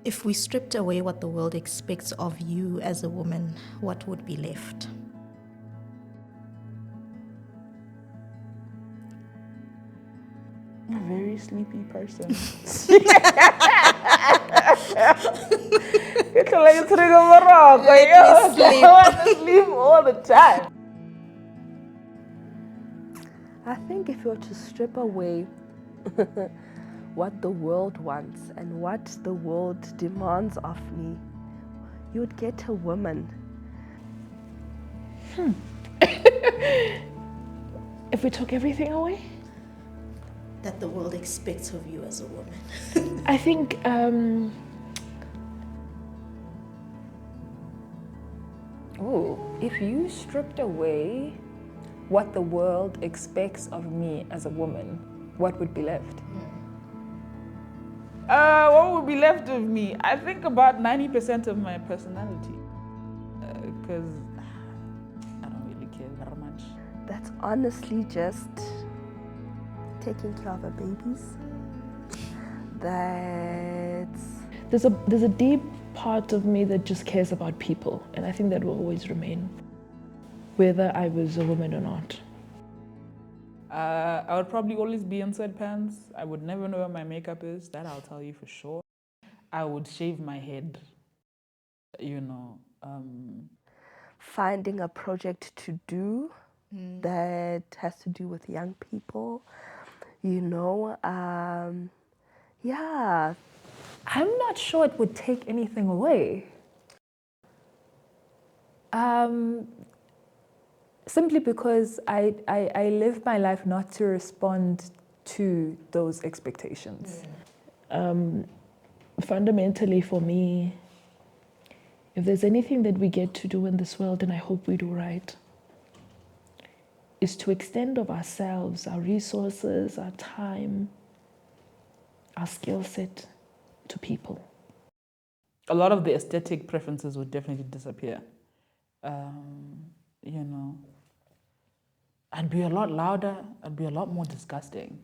If we stripped away what the world expects of you as a woman, what would be left? I'm a very sleepy person. It's like it's like a Morocco. Let me sleep. I want to sleep all the time. I think if you were to strip away what the world wants and what the world demands of me, you would get a woman. If we took everything away? That the world expects of you as a woman. I think if you stripped away what the world expects of me as a woman, what would be left? What would be left of me? I think about 90% of my personality. Because I don't really care very much. That's honestly just taking care of our babies. There's a deep part of me that just cares about people, and I think that will always remain, whether I was a woman or not. I would probably always be in sweatpants. I would never know where my makeup is. That I'll tell you for sure. I would shave my head. Finding a project to do that has to do with young people. Yeah. I'm not sure it would take anything away. Simply because I live my life not to respond to those expectations. Fundamentally for me, if there's anything that we get to do in this world, and I hope we do right, is to extend of ourselves, our resources, our time, our skill set to people. A lot of the aesthetic preferences would definitely disappear. I'd be a lot louder, I'd be a lot more disgusting.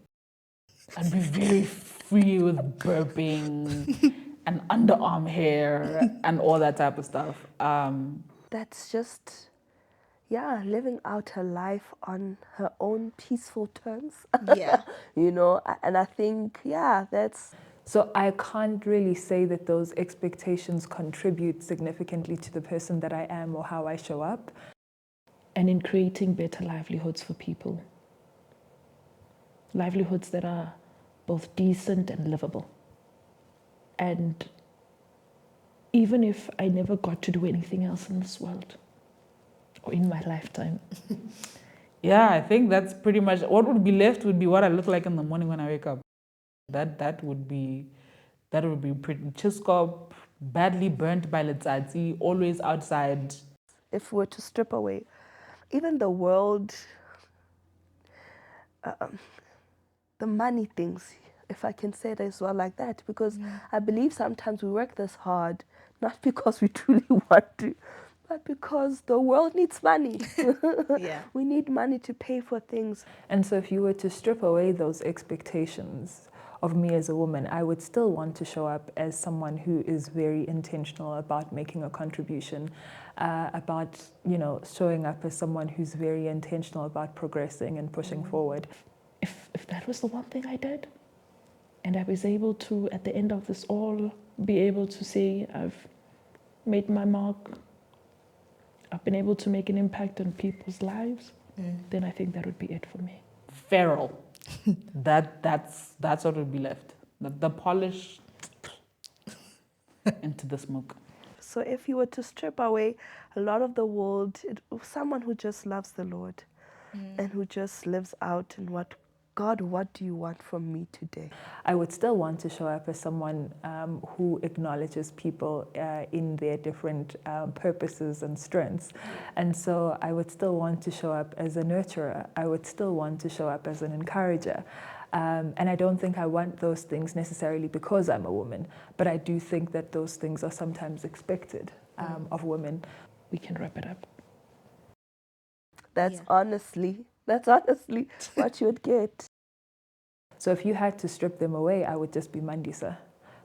I'd be very free with burping and underarm hair and all that type of stuff. That's just, living out her life on her own peaceful terms. Yeah. And I think, that's... So I can't really say that those expectations contribute significantly to the person that I am or how I show up. And in creating better livelihoods for people. Livelihoods that are both decent and livable. And even if I never got to do anything else in this world or in my lifetime. Yeah, I think that's pretty much what would be left would be what I look like in the morning when I wake up. That would be pretty chiskop, badly burnt by letsatsi, always outside. If we were to strip away even the world, the money things, if I can say it as well like that, because I believe sometimes we work this hard, not because we truly want to, but because the world needs money. Yeah. We need money to pay for things. And so if you were to strip away those expectations of me as a woman, I would still want to show up as someone who is very intentional about making a contribution, about, showing up as someone who's very intentional about progressing and pushing forward. If that was the one thing I did, and I was able to, at the end of this all, be able to say, I've made my mark, I've been able to make an impact on people's lives, then I think that would be it for me. Feral. That's what would be left. The polish into the smoke. So if you were to strip away a lot of the world, someone who just loves the Lord and who just lives out in what do you want from me today? I would still want to show up as someone who acknowledges people in their different purposes and strengths. And so I would still want to show up as a nurturer. I would still want to show up as an encourager. And I don't think I want those things necessarily because I'm a woman, but I do think that those things are sometimes expected of women. We can wrap it up. That's honestly what you would get. So if you had to strip them away, I would just be Mandisa.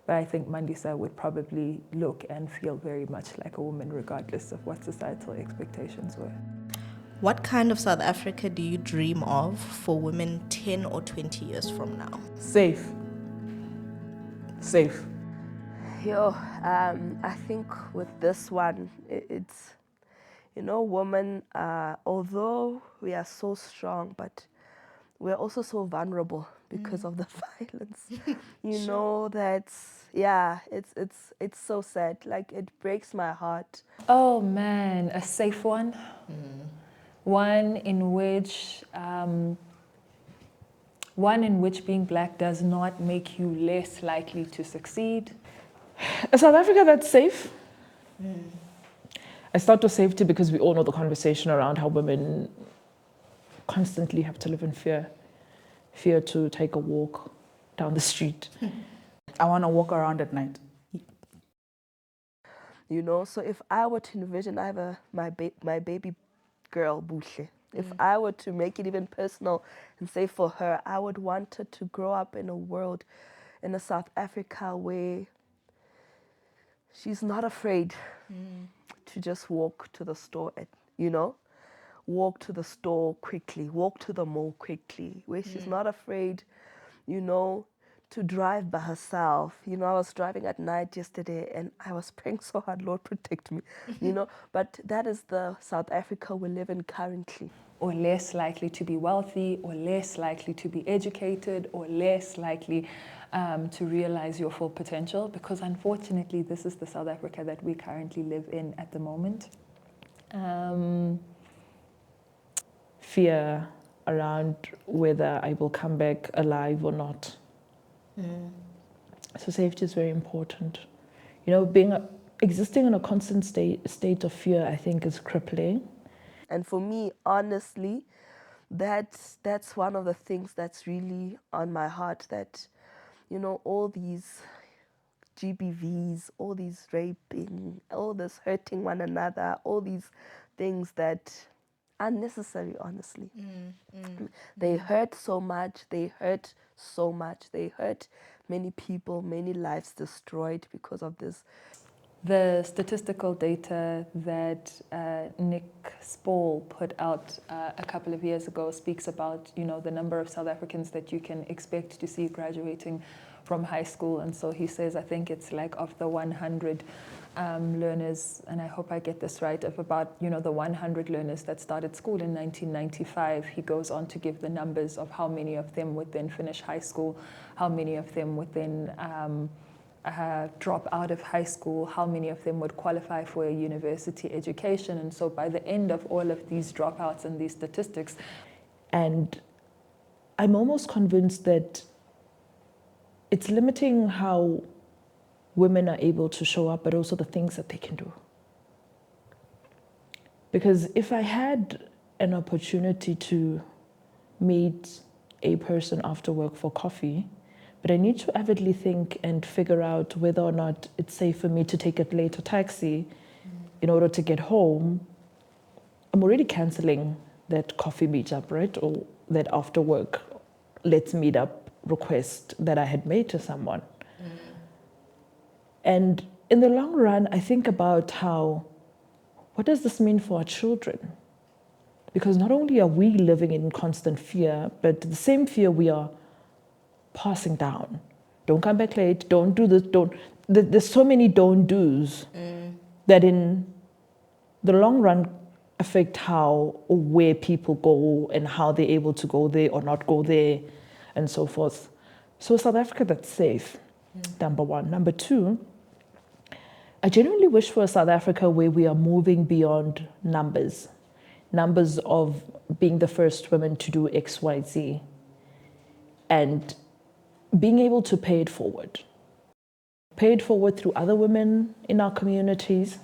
But I think Mandisa would probably look and feel very much like a woman regardless of what societal expectations were. What kind of South Africa do you dream of for women 10 or 20 years from now? Safe. Safe. I think with this one, it's, women, although we are so strong, but we're also so vulnerable because of the violence. It's so sad. Like, it breaks my heart. Oh man, a safe one. One in which being black does not make you less likely to succeed. A South Africa that's safe. I start with safety because we all know the conversation around how women constantly have to live in fear. Fear to take a walk down the street. I want to walk around at night. So if I were to envision, I have my baby girl, Buhle. If I were to make it even personal and say for her, I would want her to grow up in a world, in a South Africa where she's not afraid to just walk to the store, walk to the store quickly, walk to the mall quickly, where she's not afraid, to drive by herself. I was driving at night yesterday and I was praying so hard, Lord, protect me, But that is the South Africa we live in currently. Or less likely to be wealthy, or less likely to be educated, or less likely to realize your full potential, because unfortunately this is the South Africa that we currently live in at the moment. Fear around whether I will come back alive or not. So safety is very important. Existing in a constant state of fear, I think, is crippling. And for me, honestly, that's one of the things that's really on my heart, that, all these GBVs, all these raping, all this hurting one another, all these things that are unnecessary, honestly. They hurt so much, they hurt many people, many lives destroyed because of this. The statistical data that Nick Spall put out a couple of years ago speaks about, the number of South Africans that you can expect to see graduating from high school. And so he says, I think it's like of the 100 learners, and I hope I get this right, of about, the 100 learners that started school in 1995, he goes on to give the numbers of how many of them would then finish high school, how many of them would then drop out of high school, how many of them would qualify for a university education. And so by the end of all of these dropouts and these statistics. And I'm almost convinced that it's limiting how women are able to show up, but also the things that they can do. Because if I had an opportunity to meet a person after work for coffee, but I need to avidly think and figure out whether or not it's safe for me to take a later taxi in order to get home, I'm already canceling that coffee meetup, right? Or that after work, let's meet up request that I had made to someone. And in the long run, I think about what does this mean for our children? Because not only are we living in constant fear, but the same fear we are passing down. Don't come back late, don't do this, there's so many don't do's that in the long run affect how or where people go and how they're able to go there or not go there and so forth. So South Africa that's safe, number one. Number two, I genuinely wish for a South Africa where we are moving beyond numbers of being the first women to do X, Y, Z, and being able to pay it forward. Pay it forward through other women in our communities,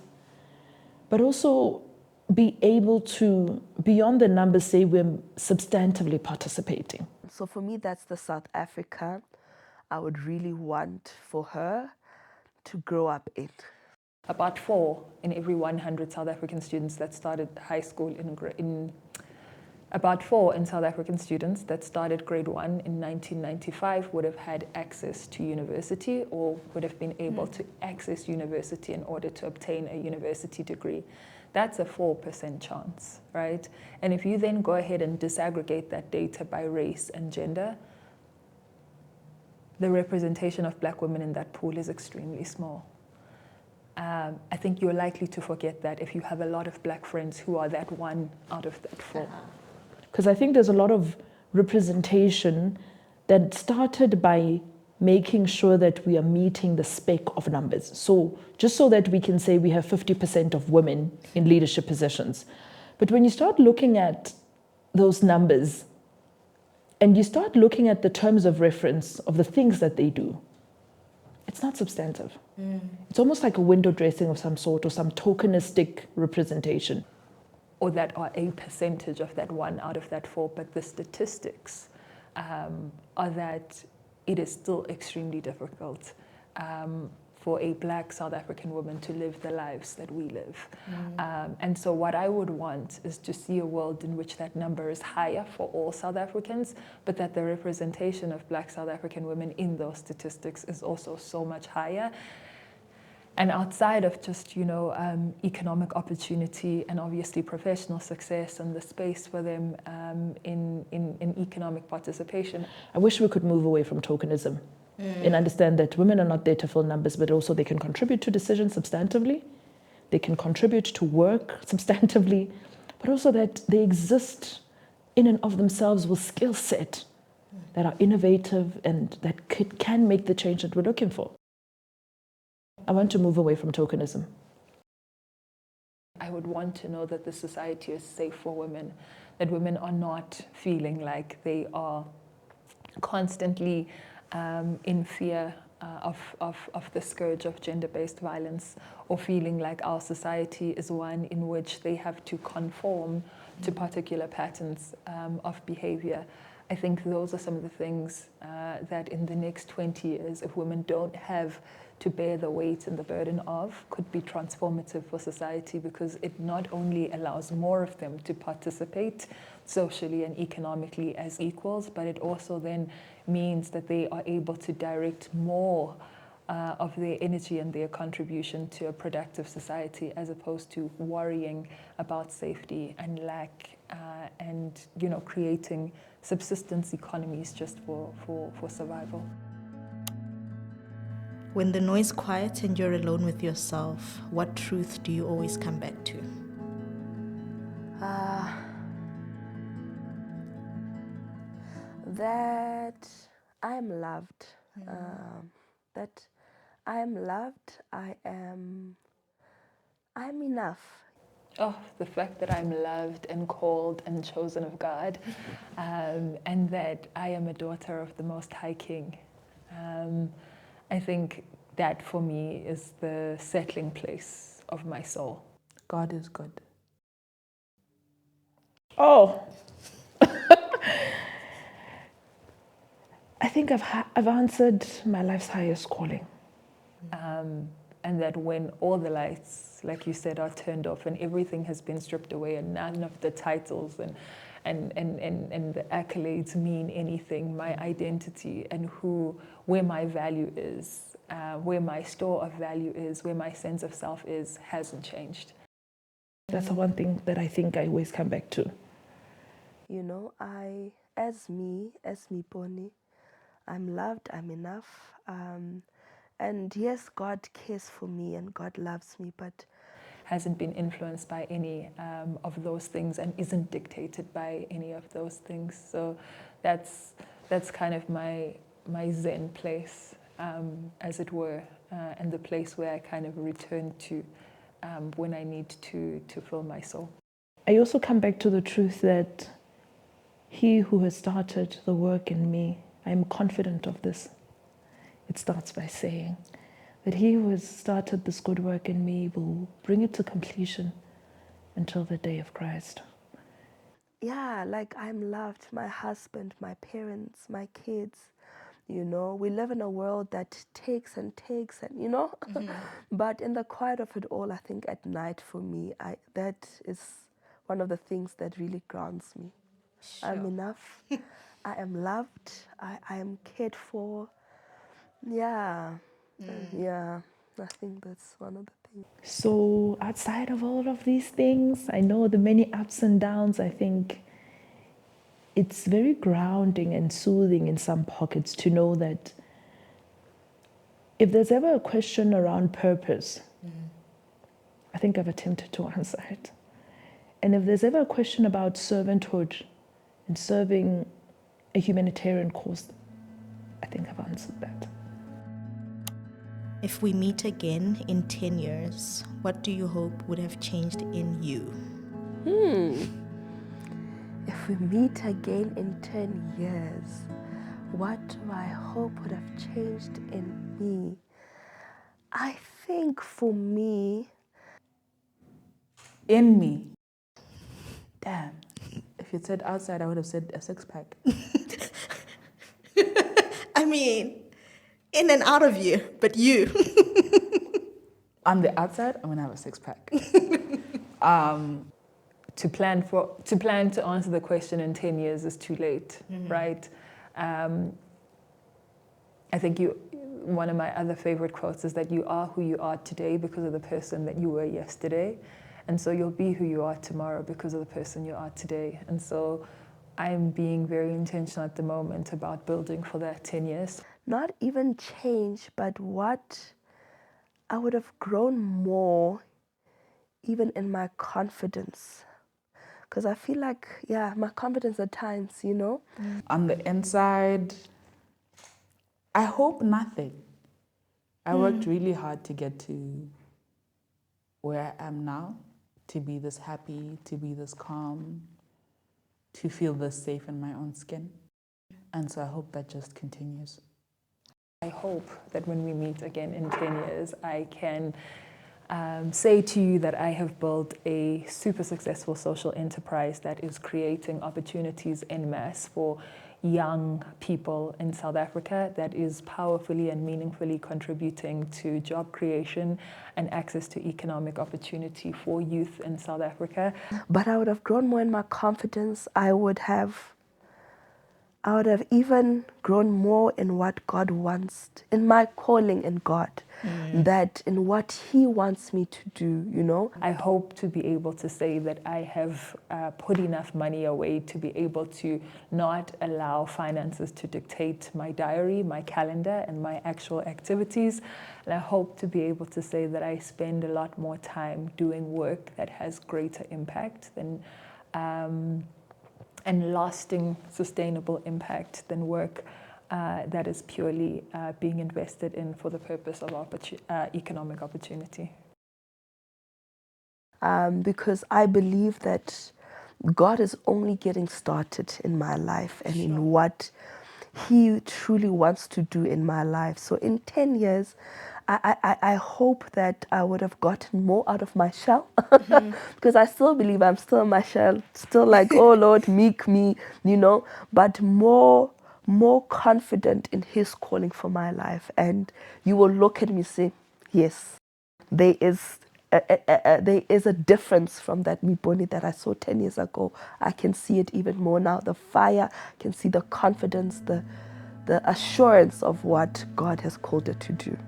but also be able to, beyond the numbers, say we're substantively participating. So for me, that's the South Africa I would really want for her to grow up in. About 4 in every 100 South African students that started high school in About 4 in South African students that started grade 1 in 1995 would have had access to university or would have been able to access university in order to obtain a university degree. That's a 4% chance, right? And if you then go ahead and disaggregate that data by race and gender, the representation of black women in that pool is extremely small. I think you're likely to forget that if you have a lot of black friends who are that 1 out of that 4. Because I think there's a lot of representation that started by making sure that we are meeting the spec of numbers. So just so that we can say we have 50% of women in leadership positions. But when you start looking at those numbers and you start looking at the terms of reference of the things that they do, it's not substantive. It's almost like a window dressing of some sort or some tokenistic representation. Or that are a percentage of that 1 out of that 4, but the statistics are that it is still extremely difficult for a black South African woman to live the lives that we live. And so what I would want is to see a world in which that number is higher for all South Africans, but that the representation of black South African women in those statistics is also so much higher. And outside of just, economic opportunity and obviously professional success and the space for them in economic participation. I wish we could move away from tokenism and understand that women are not there to fill numbers, but also they can contribute to decisions substantively. They can contribute to work substantively, but also that they exist in and of themselves with skill set that are innovative and that can make the change that we're looking for. I want to move away from tokenism. I would want to know that the society is safe for women, that women are not feeling like they are constantly in fear of the scourge of gender-based violence, or feeling like our society is one in which they have to conform to particular patterns of behavior. I think those are some of the things that in the next 20 years, if women don't have to bear the weight and the burden of, could be transformative for society, because it not only allows more of them to participate socially and economically as equals, but it also then means that they are able to direct more of their energy and their contribution to a productive society, as opposed to worrying about safety and lack and creating subsistence economies just for survival. When the noise quiets and you're alone with yourself, what truth do you always come back to? That I am loved. That I am loved. I'm enough. Oh, the fact that I'm loved and called and chosen of God, and that I am a daughter of the Most High King. I think that for me is the settling place of my soul. God is good. Oh, I think I've answered my life's highest calling. And that when all the lights, like you said, are turned off and everything has been stripped away and none of the titles and the accolades mean anything, my identity and where my value is, where my store of value is, where my sense of self is, hasn't changed. That's the one thing that I think I always come back to. As me, Bonnie, I'm loved, I'm enough. And yes, God cares for me and God loves me, but hasn't been influenced by any of those things and isn't dictated by any of those things. So that's kind of my Zen place, as it were, and the place where I kind of return to when I need to fill my soul. I also come back to the truth that He who has started the work in me, I am confident of this. It starts by saying that He who has started this good work in me will bring it to completion until the day of Christ. Yeah, like I'm loved, my husband, my parents, my kids. We live in a world that takes and takes and, But in the quiet of it all, I think at night for me, that is one of the things that really grounds me. I'm Sure. enough. I am loved. I am cared for. Yeah. Yeah. I think that's one of the things. So, outside of all of these things, I know the many ups and downs, I think it's very grounding and soothing in some pockets to know that if there's ever a question around purpose, I think I've attempted to answer it. And if there's ever a question about servanthood and serving a humanitarian cause, I think I've answered that. If we meet again in 10 years, what do you hope would have changed in you? If we meet again in 10 years, what do I hope would have changed in me? I think for me, In me. Damn. If you'd said outside, I would have said a six-pack. I mean, in and out of you, but you. On the outside, I'm gonna have a six-pack. To plan to answer the question in 10 years is too late, right? I think one of my other favorite quotes is that you are who you are today because of the person that you were yesterday. And so you'll be who you are tomorrow because of the person you are today. And so I'm being very intentional at the moment about building for that 10 years. not even change, but what I would have grown more even in my confidence. Because I feel like, yeah, my confidence at times, you know. On the inside, I hope nothing. I worked really hard to get to where I am now, to be this happy, to be this calm, to feel this safe in my own skin. And so I hope that just continues. I hope that when we meet again in 10 years, I can say to you that I have built a super successful social enterprise that is creating opportunities en masse for young people in South Africa, that is powerfully and meaningfully contributing to job creation and access to economic opportunity for youth in South Africa. But I would have grown more in my confidence. I would have even grown more in what God wants, in my calling in God, that in what He wants me to do, you know. I hope to be able to say that I have put enough money away to be able to not allow finances to dictate my diary, my calendar, and my actual activities. And I hope to be able to say that I spend a lot more time doing work that has greater impact than and lasting, sustainable impact than work that is purely being invested in for the purpose of economic opportunity. Because I believe that God is only getting started in my life and in what He truly wants to do in my life. So in 10 years, I hope that I would have gotten more out of my shell because I still believe I'm still in my shell, still like, oh Lord, make me, you know, but more confident in His calling for my life. And you will look at me and say, yes, there is a difference from that Miboni that I saw 10 years ago. I can see it even more now. The fire, I can see the confidence, the assurance of what God has called it to do.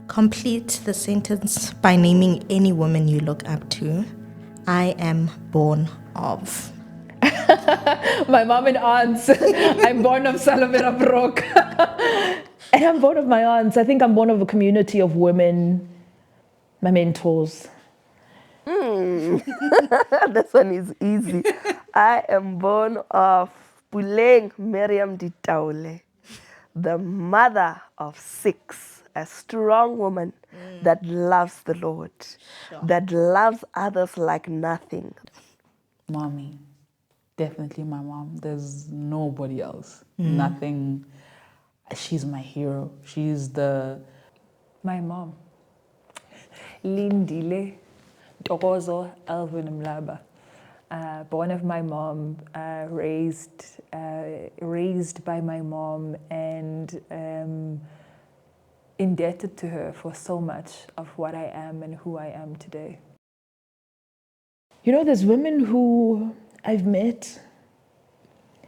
Complete the sentence by naming any woman you look up to. I am born of. My mom and aunts. I'm born of Salavera Brook. And I'm born of my aunts. I think I'm born of a community of women, my mentors. This one is easy. I am born of Puleng Miriam Ditaule, the mother of 6, a strong woman that loves the Lord, that loves others like nothing. Mommy, definitely my mom. There's nobody else. Nothing. She's my hero. She's My mom, Lindile Tokozo Alvin Mlaba. Born of my mom, raised by my mom, and indebted to her for so much of what I am and who I am today. You know, there's women who I've met,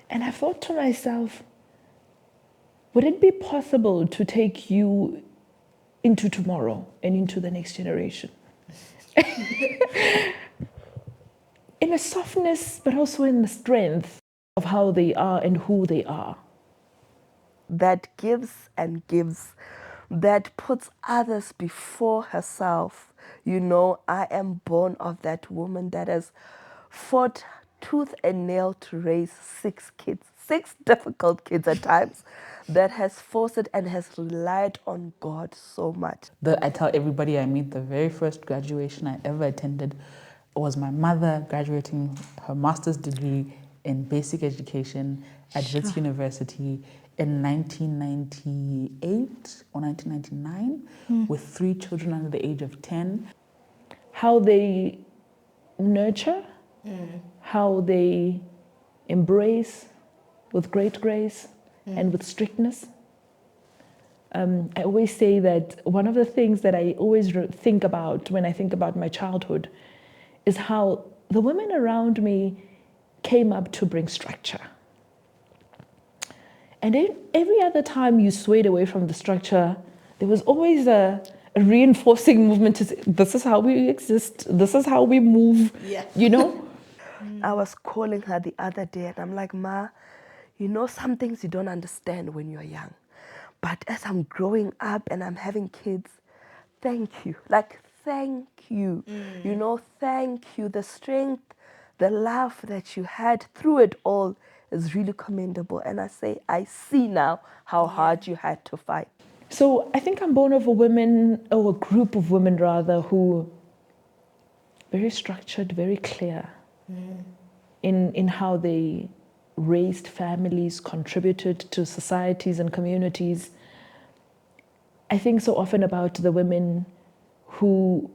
and I thought to myself, would it be possible to take you into tomorrow and into the next generation? In a softness, but also in the strength of how they are and who they are. That gives and gives, that puts others before herself. You know, I am born of that woman that has fought tooth and nail to raise 6 kids, 6 difficult kids at times, that has forced it and has relied on God so much. I tell everybody I meet, the very first graduation I ever attended was my mother graduating her master's degree in basic education at Wits University in 1998 or 1999 with 3 children under the age of 10. How they nurture, how they embrace with great grace and with strictness. I always say that one of the things that I always think about when I think about my childhood is how the women around me came up to bring structure. And every other time you swayed away from the structure, there was always a reinforcing movement to say, this is how we exist, this is how we move, you know? I was calling her the other day and I'm like, Ma, you know some things you don't understand when you're young. But as I'm growing up and I'm having kids, thank you. Like, thank you. You know, thank you. The strength, the love that you had through it all is really commendable. And I say, I see now how hard you had to fight. So I think I'm born of a woman, or a group of women rather, who very structured, very clear in how they raised families, contributed to societies and communities. I think so often about the women who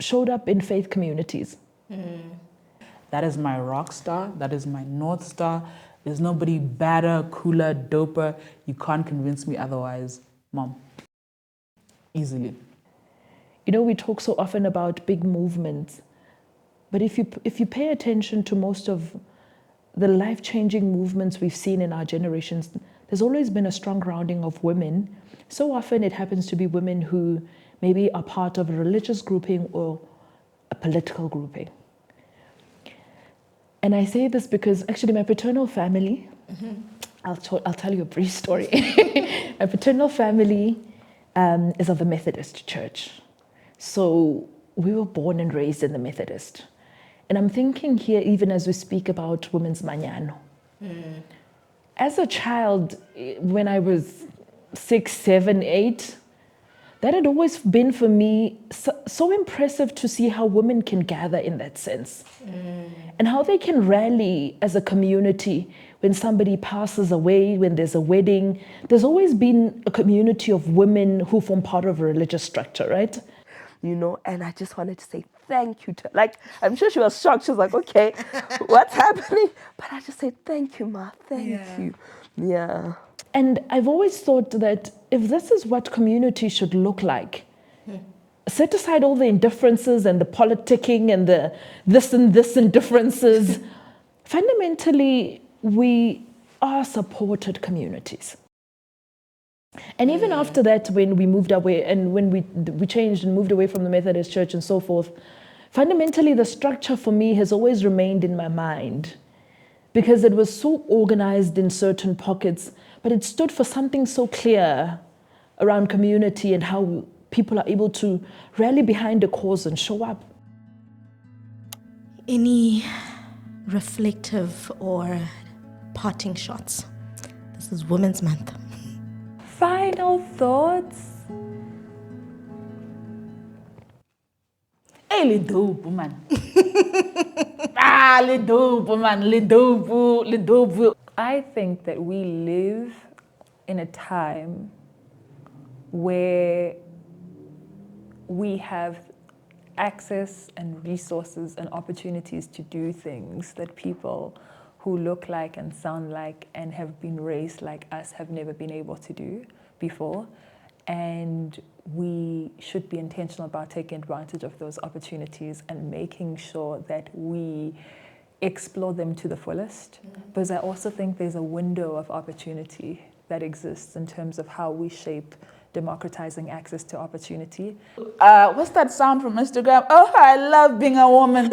showed up in faith communities. That is my rock star. That is my North Star. There's nobody better, cooler, doper. You can't convince me otherwise, Mom. Easily. You know, we talk so often about big movements, but if you pay attention to most of the life-changing movements we've seen in our generations, there's always been a strong grounding of women. So often it happens to be women who maybe are part of a religious grouping or a political grouping. And I say this because actually my paternal family, I'll tell you a brief story. My paternal family is of the Methodist Church. So we were born and raised in the Methodist. And I'm thinking here, even as we speak about women's manyano. As a child, when I was 6, 7, 8, that had always been for me so impressive to see how women can gather in that sense. And how they can rally as a community when somebody passes away, when there's a wedding. There's always been a community of women who form part of a religious structure, right? You know, and I just wanted to say thank you to, like, I'm sure she was shocked. She was like, okay, what's happening? But I just said, thank you, Ma, thank you. Yeah. And I've always thought that if this is what community should look like, set aside all the indifferences and the politicking and the this and differences. Fundamentally, we are supported communities. And even after that, when we moved away and when we changed and moved away from the Methodist Church and so forth, fundamentally the structure for me has always remained in my mind because it was so organized in certain pockets, but it stood for something so clear around community and how people are able to rally behind a cause and show up. Any reflective or parting shots? This is Women's Month. Final thoughts? Hey, le dope, man. Le dope, man. Le dope. I think that we live in a time where we have access and resources and opportunities to do things that people who look like and sound like and have been raised like us have never been able to do before. And we should be intentional about taking advantage of those opportunities and making sure that we explore them to the fullest, because I also think there's a window of opportunity that exists in terms of how we shape democratizing access to opportunity. What's that sound from Instagram? Oh, I love being a woman.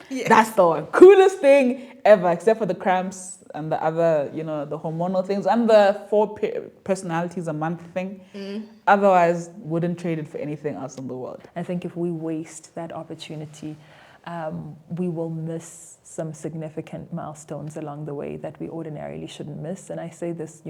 Yes. That's the coolest thing ever, except for the cramps and the other, the hormonal things and the 4 personalities a month thing. Otherwise, wouldn't trade it for anything else in the world. I think if we waste that opportunity, we will miss some significant milestones along the way that we ordinarily shouldn't miss. And I say this,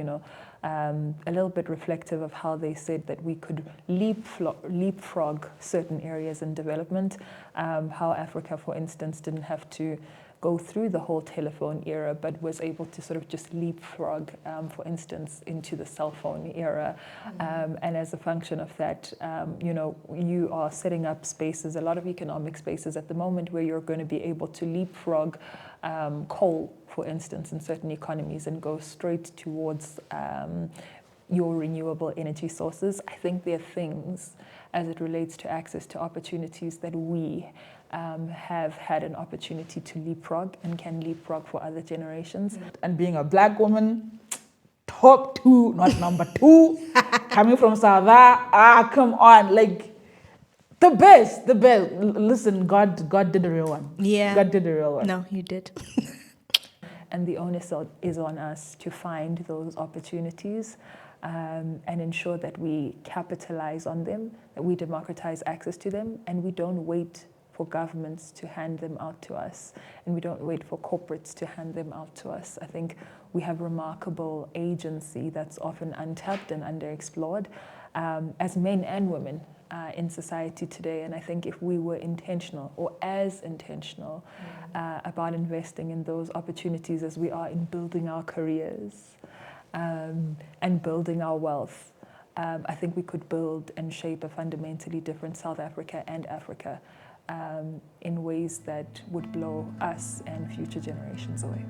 a little bit reflective of how they said that we could leapfrog certain areas in development, how Africa, for instance, didn't have to go through the whole telephone era, but was able to sort of just leapfrog, for instance, into the cell phone era. And as a function of that, you are setting up spaces, a lot of economic spaces at the moment where you're going to be able to leapfrog coal, for instance, in certain economies and go straight towards your renewable energy sources. I think there are things as it relates to access to opportunities that we have had an opportunity to leapfrog and can leapfrog for other generations. And being a black woman, top 2, not number 2, coming from South Africa, come on, like the best. Listen, God did a real one. Yeah. God did a real one. No, you did. And the onus is on us to find those opportunities and ensure that we capitalize on them, that we democratize access to them, and we don't wait for governments to hand them out to us, and we don't wait for corporates to hand them out to us. I think we have remarkable agency that's often untapped and underexplored as men and women in society today. And I think if we were intentional, or as intentional, about investing in those opportunities as we are in building our careers and building our wealth, I think we could build and shape a fundamentally different South Africa and Africa in ways that would blow us and future generations away.